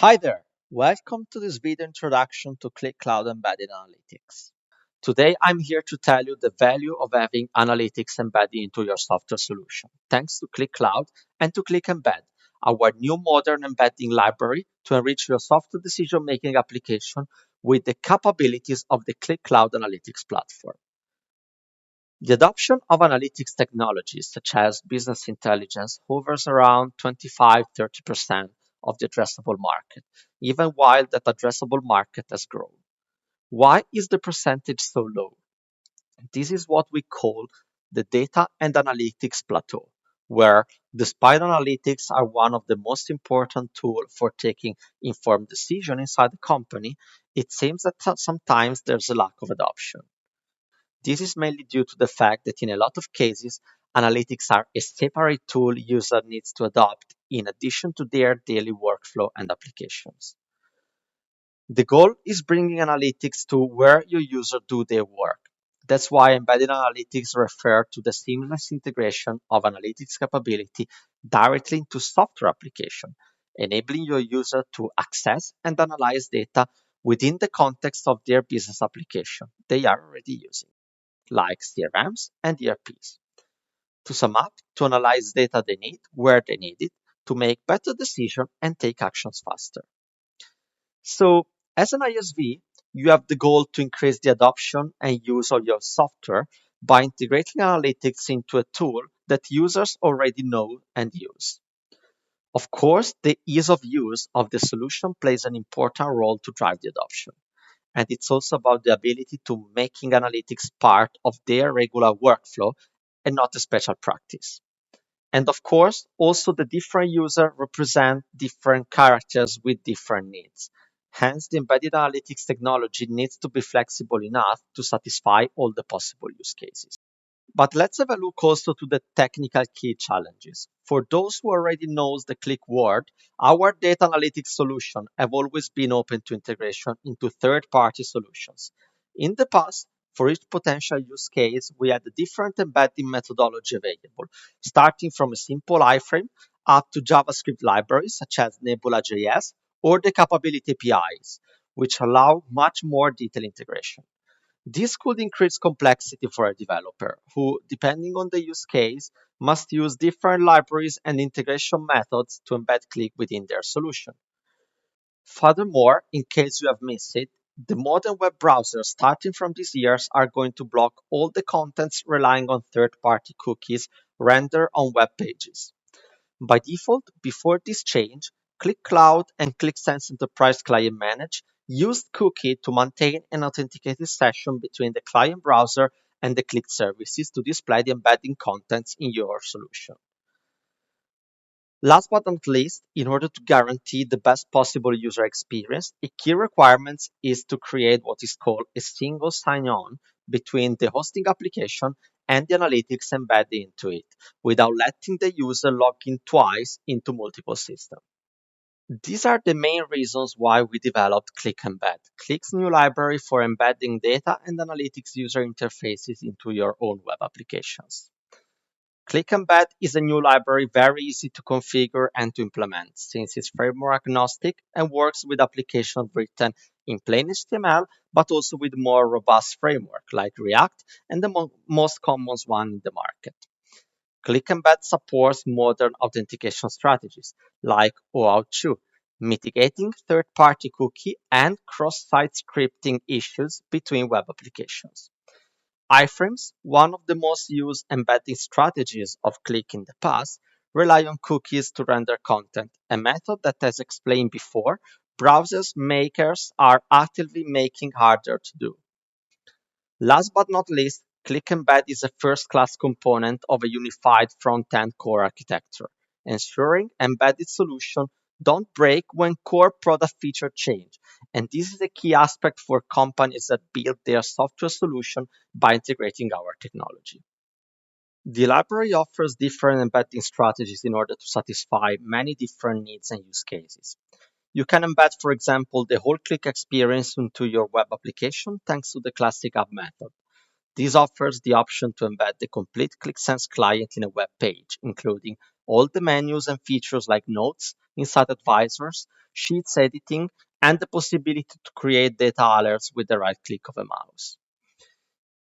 Hi there, welcome to this video introduction to Qlik Cloud Embedded Analytics. Today I'm here to tell you the value of having analytics embedded into your software solution, thanks to Qlik Cloud and to Qlik Embed, our new modern embedding library to enrich your software decision-making application with the capabilities of the Qlik Cloud Analytics platform. The adoption of analytics technologies such as business intelligence hovers around 25-30% of the addressable market, even while that addressable market has grown. Why is the percentage so low? This is what we call the data and analytics plateau, where despite analytics are one of the most important tools for taking informed decisions inside the company, it seems that sometimes there's a lack of adoption. This is mainly due to the fact that in a lot of cases, analytics are a separate tool user needs to adopt in addition to their daily workflow and applications. The goal is bringing analytics to where your users do their work. That's why embedded analytics refer to the seamless integration of analytics capability directly into software application, enabling your user to access and analyze data within the context of their business application they are already using, like CRMs and ERPs. To sum up, to analyze data they need, where they need it, to make better decisions and take actions faster. So, as an ISV, you have the goal to increase the adoption and use of your software by integrating analytics into a tool that users already know and use. Of course, the ease of use of the solution plays an important role to drive the adoption. And it's also about the ability to making analytics part of their regular workflow and not a special practice. And of course, also the different users represent different characters with different needs. Hence, the embedded analytics technology needs to be flexible enough to satisfy all the possible use cases. But let's have a look also to the technical key challenges. For those who already knows the Qlik word, our data analytics solution have always been open to integration into third-party solutions. In the past, for each potential use case, we had a different embedding methodology available, starting from a simple iframe up to JavaScript libraries such as Nebula.js or the capability APIs, which allow much more detailed integration. This could increase complexity for a developer who, depending on the use case, must use different libraries and integration methods to embed Qlik within their solution. Furthermore, in case you have missed it, the modern web browsers starting from these years are going to block all the contents relying on third-party cookies rendered on web pages. By default, before this change, Qlik Cloud and Qlik Sense Enterprise Client Manage used cookie to maintain an authenticated session between the client browser and the Qlik services to display the embedding contents in your solution. Last but not least, in order to guarantee the best possible user experience, a key requirement is to create what is called a single sign-on between the hosting application and the analytics embedded into it, without letting the user log in twice into multiple systems. These are the main reasons why we developed Qlik Embed, Qlik's new library for embedding data and analytics user interfaces into your own web applications. Qlik Embed is a new library very easy to configure and to implement since it's framework agnostic and works with applications written in plain HTML, but also with more robust framework like React and the most common one in the market. Qlik Embed supports modern authentication strategies like OAuth 2, mitigating third-party cookie and cross-site scripting issues between web applications. Iframes, one of the most used embedding strategies of Qlik in the past, rely on cookies to render content, a method that, as explained before, browsers makers are actively making harder to do. Last but not least, Qlik Embed is a first-class component of a unified front-end core architecture, ensuring embedded solutions don't break when core product features change. And this is a key aspect for companies that build their software solution by integrating our technology. The library offers different embedding strategies in order to satisfy many different needs and use cases. You can embed, for example, the whole Qlik experience into your web application thanks to the classic app method. This offers the option to embed the complete Qlik Sense client in a web page, including all the menus and features like notes, insight advisors, sheets editing, and the possibility to create data alerts with the right click of a mouse.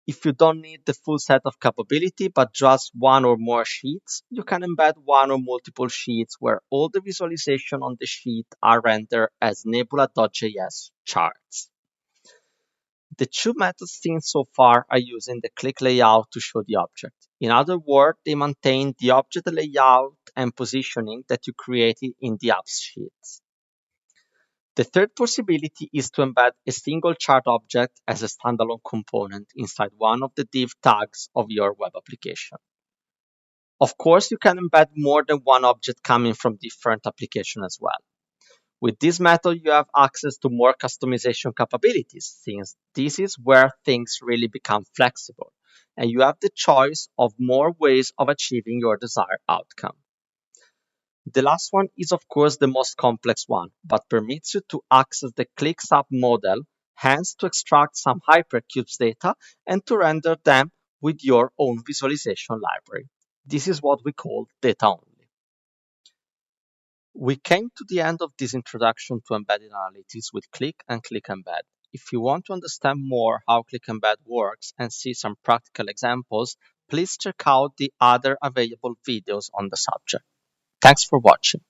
If you don't need the full set of capability but just one or more sheets, you can embed one or multiple sheets where all the visualization on the sheet are rendered as nebula.js charts. The two methods seen so far are using the Qlik layout to show the object. In other words, they maintain the object layout and positioning that you created in the apps sheets. The third possibility is to embed a single chart object as a standalone component inside one of the div tags of your web application. Of course, you can embed more than one object coming from different applications as well. With this method, you have access to more customization capabilities, since this is where things really become flexible, and you have the choice of more ways of achieving your desired outcome. The last one is, of course, the most complex one, but permits you to access the ClickSAP model, hence to extract some hypercubes data and to render them with your own visualization library. This is what we call data only. We came to the end of this introduction to embedded analytics with Qlik and Qlik Embed. If you want to understand more how Qlik Embed works and see some practical examples, please check out the other available videos on the subject. Thanks for watching.